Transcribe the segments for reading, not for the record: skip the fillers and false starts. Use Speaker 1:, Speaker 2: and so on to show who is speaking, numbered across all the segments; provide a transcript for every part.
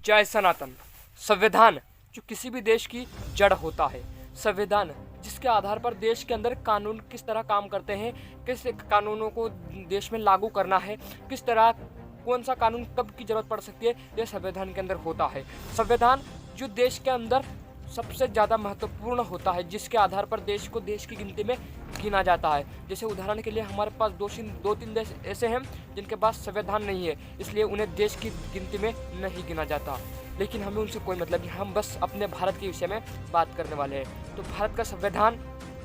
Speaker 1: जय सनातन। संविधान जो किसी भी देश की जड़ होता है, संविधान जिसके आधार पर देश के अंदर कानून किस तरह काम करते हैं, किस कानूनों को देश में लागू करना है, किस तरह कौन सा कानून कब की जरूरत पड़ सकती है, यह संविधान के अंदर होता है। संविधान जो देश के अंदर सबसे ज़्यादा महत्वपूर्ण होता है, जिसके आधार पर देश को देश की गिनती में गिना जाता है। जैसे उदाहरण के लिए हमारे पास दो तीन देश ऐसे हैं जिनके पास संविधान नहीं है, इसलिए उन्हें देश की गिनती में नहीं गिना जाता। लेकिन हमें उनसे कोई मतलब नहीं, हम बस अपने भारत के विषय में बात करने वाले हैं। तो भारत का संविधान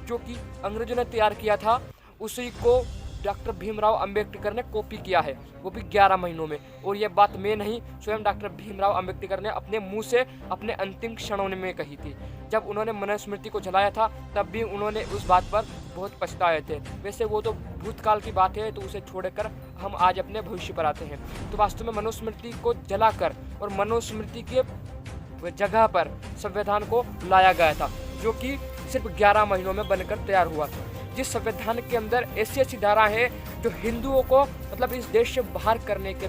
Speaker 1: जो कि अंग्रेजों ने तैयार किया था, उसी को डॉक्टर भीमराव अंबेडकर ने कॉपी किया है, वो भी 11 महीनों में। और ये बात मैं नहीं, स्वयं डॉक्टर भीमराव अंबेडकर ने अपने मुंह से अपने अंतिम क्षणों में कही थी। जब उन्होंने मनुस्मृति को जलाया था, तब भी उन्होंने उस बात पर बहुत पछताए थे। वैसे वो तो भूतकाल की बात है, तो उसे छोड़कर हम आज अपने भविष्य पर आते हैं। तो वास्तव में मनुस्मृति को जलाकर और मनुस्मृति के जगह पर संविधान को लाया गया था, जो कि सिर्फ 11 महीनों में बनकर तैयार हुआ था। जिस संविधान के अंदर ऐसी ऐसी धारा है जो हिंदुओं को मतलब इस देश से बाहर करने को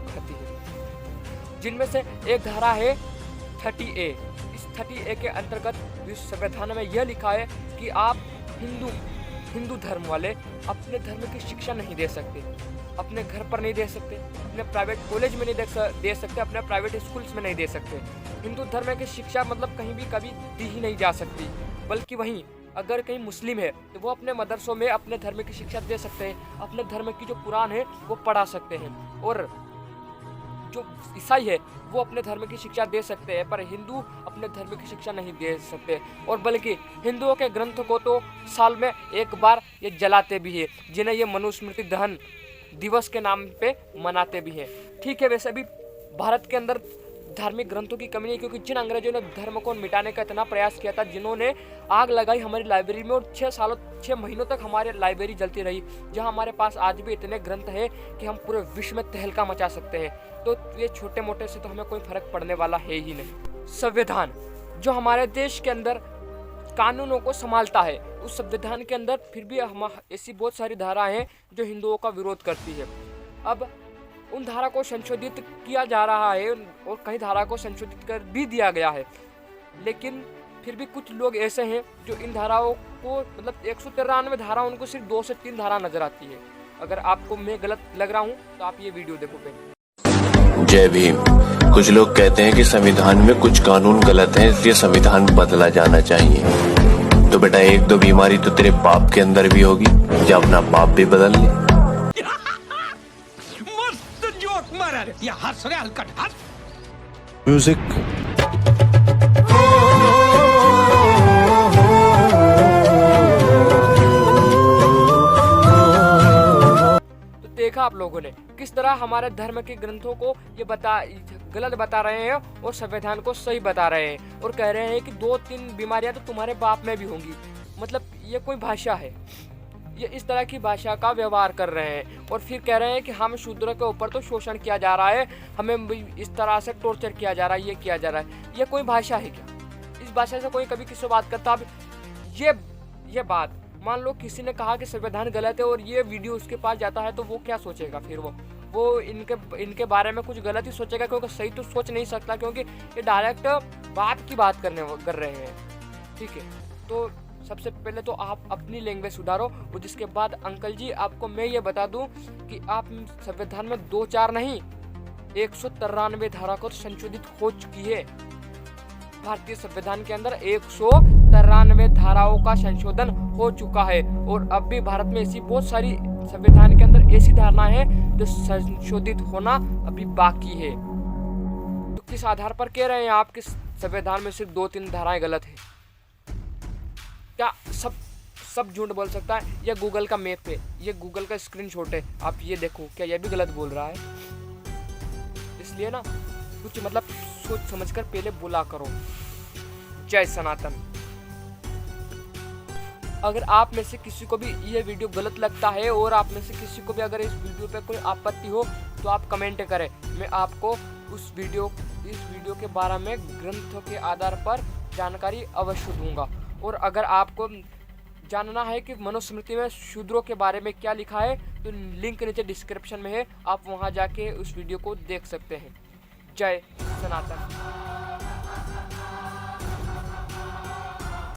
Speaker 1: कहती है, जिनमें से एक धारा है 30A। इस 30A के अंतर्गत इस संविधान में यह लिखा है कि आप हिंदू धर्म वाले अपने धर्म की शिक्षा नहीं दे सकते, अपने घर पर नहीं दे सकते, अपने प्राइवेट कॉलेज में नहीं दे सकते, अपने प्राइवेट स्कूल्स में नहीं दे सकते। हिंदू धर्म की शिक्षा मतलब कहीं भी कभी दी ही नहीं जा सकती। बल्कि वहीं अगर कहीं मुस्लिम है तो वो अपने मदरसों में अपने धर्म की शिक्षा दे सकते हैं, अपने धर्म की जो कुरान है वो पढ़ा सकते हैं। और जो ईसाई है वो अपने धर्म की शिक्षा दे सकते हैं, पर हिंदू अपने धर्म की शिक्षा नहीं दे सकते। और बल्कि हिंदुओं के ग्रंथ को तो साल में एक बार ये जलाते भी है, जिन्हें ये मनुस्मृति दहन दिवस के नाम पे मनाते भी हैं। ठीक है, वैसे भी भारत के अंदर धार्मिक ग्रंथों की कमी नहीं, क्योंकि जिन अंग्रेजों ने धर्म को मिटाने का इतना प्रयास किया था, जिन्होंने आग लगाई हमारी लाइब्रेरी में, और 6 महीनों तक हमारी लाइब्रेरी जलती रही, जहां हमारे पास आज भी इतने ग्रंथ हैं कि हम पूरे विश्व में तहलका मचा सकते हैं। तो ये छोटे मोटे से तो हमें कोई फर्क पड़ने वाला है ही नहीं। संविधान जो हमारे देश के अंदर कानूनों को संभालता है, उस संविधान के अंदर फिर भी हम ऐसी बहुत सारी धाराएं हैं जो हिंदुओं का विरोध करती है। अब उन धारा को संशोधित किया जा रहा है और कई धारा को संशोधित कर भी दिया गया है, लेकिन फिर भी कुछ लोग ऐसे हैं जो इन धाराओं को मतलब 193 धारा, उनको सिर्फ 2 से 3 धारा नजर आती है। अगर आपको मैं गलत लग रहा हूँ तो आप ये वीडियो देखो पहले।
Speaker 2: जय भीम। कुछ लोग कहते हैं कि संविधान में कुछ कानून गलत हैं, इसलिए संविधान बदला जाना चाहिए। तो बेटा, एक दो बीमारी तो तेरे बाप के अंदर भी होगी, जो अपना बाप भी बदल ले। म्यूजिक।
Speaker 1: तो देखा आप लोगों ने किस तरह हमारे धर्म के ग्रंथों को ये गलत बता रहे हैं और संविधान को सही बता रहे हैं, और कह रहे हैं कि 2-3 बीमारियां तो तुम्हारे बाप में भी होंगी। मतलब ये कोई भाषा है? ये इस तरह की भाषा का व्यवहार कर रहे हैं और फिर कह रहे हैं कि हम शूद्रों के ऊपर तो शोषण किया जा रहा है, हमें इस तरह से टॉर्चर किया जा रहा है, ये किया जा रहा है। ये कोई भाषा है क्या? इस भाषा से कोई कभी किसी बात करता? अब ये बात मान लो किसी ने कहा कि संविधान गलत है और ये वीडियो उसके पास जाता है, तो वो क्या सोचेगा? फिर वो इनके बारे में कुछ गलत ही सोचेगा, क्योंकि सही तो सोच नहीं सकता, क्योंकि ये डायरेक्ट बाप की बात कर रहे हैं। ठीक है, तो सबसे पहले तो आप अपनी लैंग्वेज सुधारो, और जिसके बाद अंकल जी आपको मैं ये बता दूं कि आप संविधान में 2-4 नहीं 193 धारा को संशोधित हो चुकी है। भारतीय संविधान के अंदर 193 धाराओं का संशोधन हो चुका है, और अब भी भारत में ऐसी बहुत सारी संविधान के अंदर ऐसी धारणाएं हैं जो संशोधित होना अभी बाकी है। तो किस आधार पर कह रहे हैं आप कि संविधान में सिर्फ 2-3 धाराएं गलत है? क्या सब झूठ बोल सकता है? ये गूगल का मैप है, ये गूगल का स्क्रीनशॉट है, आप ये देखो, क्या ये भी गलत बोल रहा है? इसलिए ना कुछ मतलब सोच समझकर पहले बोला करो। जय सनातन। अगर आप में से किसी को भी ये वीडियो गलत लगता है और आप में से किसी को भी अगर इस वीडियो पे कोई आपत्ति हो तो आप कमेंट करें, मैं आपको इस वीडियो के बारे में ग्रंथों के आधार पर जानकारी अवश्य दूंगा। और अगर आपको जानना है कि मनुस्मृति में शूद्रों के बारे में क्या लिखा है, तो लिंक नीचे डिस्क्रिप्शन में है, आप वहां जाके उस वीडियो को देख सकते हैं। जय सनातन।